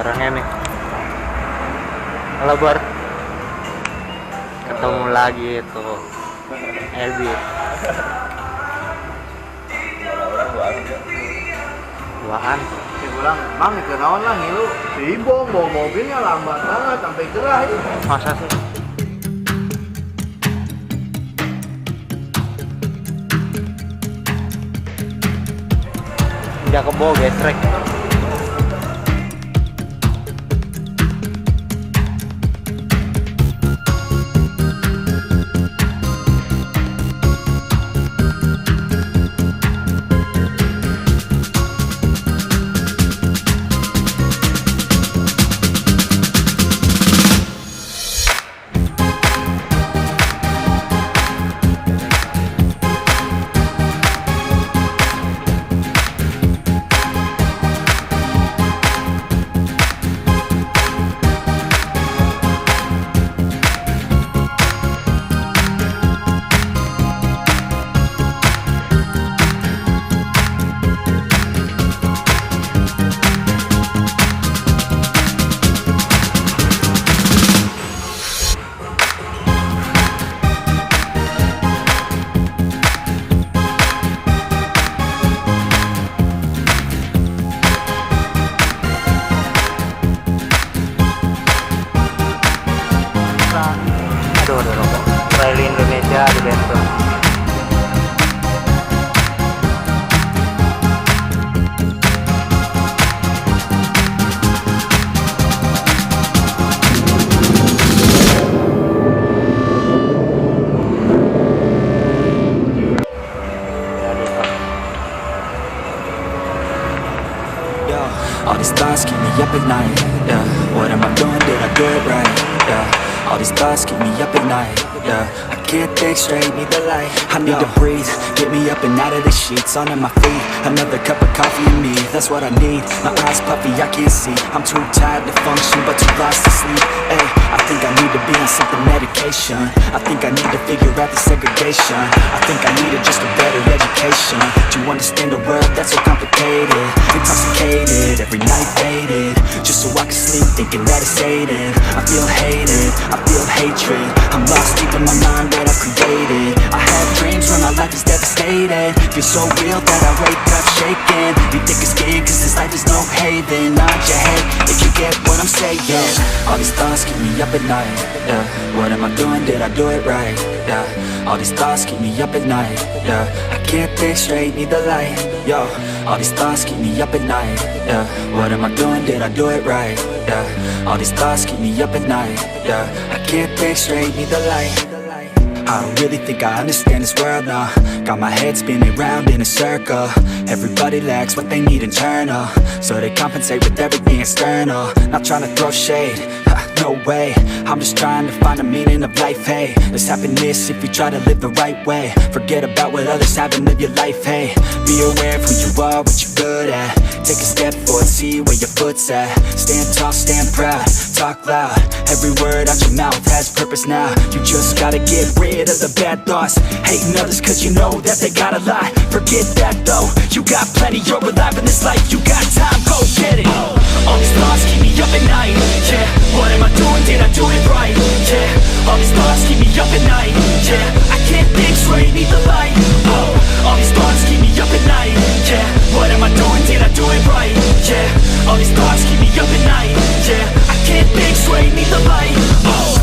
orangnya nih. Halo Bor, ketemu lagi tuh Ebi. Duaan. Pulang, mang itu naon lah ngilu. Sibong bawa mobilnya lambat banget sampai gerah itu. Masa sih? Udah kebo gestrek. Aduh, rokok. Rally Indonesia di bengkel. All these thoughts keep me up at night, yeah. What am I doing, did I do it right, yeah. All these thoughts keep me up at night, yeah. I can't think straight, need the light. I need to breathe, get me up and out of the sheets. Onto my feet, another cup of coffee in me. That's what I need, my eyes puffy, I can't see. I'm too tired to function, but too lost to sleep. Ay, I think I need to be on something medication. I think I need to figure out the segregation. I think I needed just a better education to understand a world that's so complicated. Intoxicated, every night faded, just so I can sleep thinking that it's sated. I feel hated, I feel hatred. I'm lost deep in my mind that I've created. I have dreams when my life is devastated. Feel so real that I wake up shaking. You think it's scared cause this life is no haven. Nod your head if you get what I'm saying. All these thoughts keep me up at night, yeah. What am I doing, did I do it right, yeah. All these thoughts keep me up at night, yeah. I can't think straight, need the light, yo. All these thoughts keep me up at night, yeah. What am I doing, did I do it right, yeah. All these thoughts keep me up at night, yeah. I can't think straight, need the light. I don't really think I understand this world now. Got my head spinning round in a circle. Everybody lacks what they need internal, so they compensate with everything external. Not trying to throw shade, no way. I'm just trying to find the meaning of life, hey. There's happiness if you try to live the right way. Forget about what others have and live your life, hey. Be aware of who you are, what you're good at. Take a step forward, see where your foot's at. Stand tall, stand proud, talk loud. Every word out your mouth has purpose now. You just gotta get rid of the bad thoughts. Hating others cause you know that they got a lot. Forget that though, you got plenty, you're alive in this life. You got time, go get it. All these thoughts keep me up at night, yeah. What am I doing, did I do it right, yeah. All these thoughts keep me up at night, yeah. I can't think straight, need the light, oh. All these thoughts keep me up at night, yeah. What am I doing, did I do it right, yeah. All these thoughts keep me up at night, yeah. I can't think straight, need the light, oh.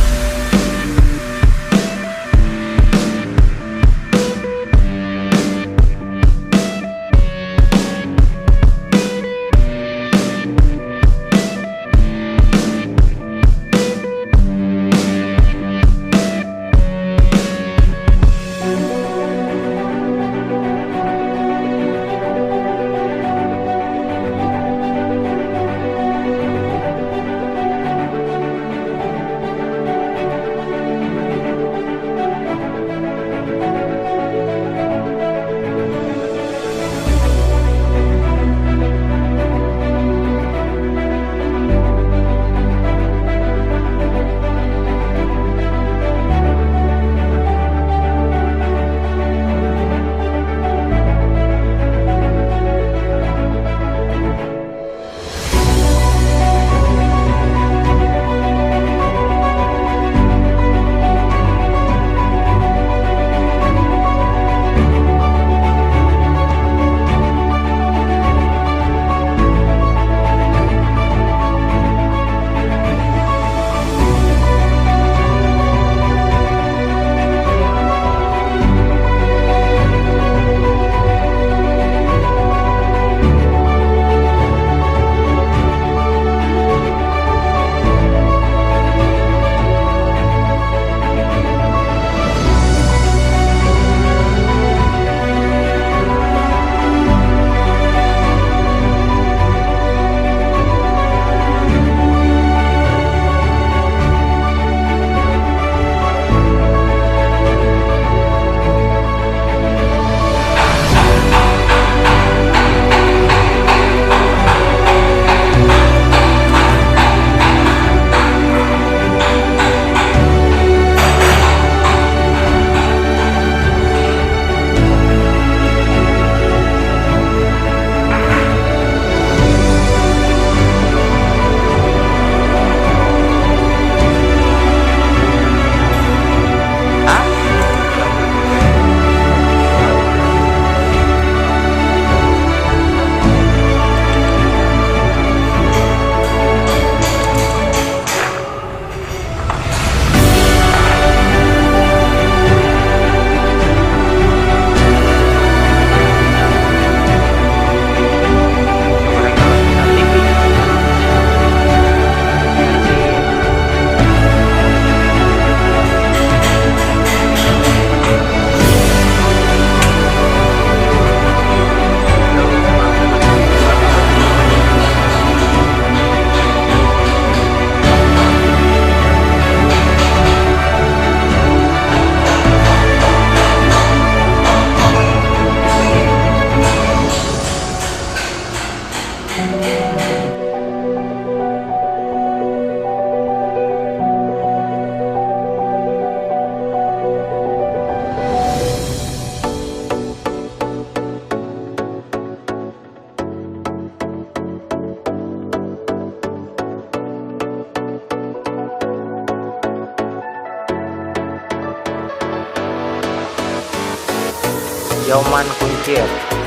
Yoman kuncir.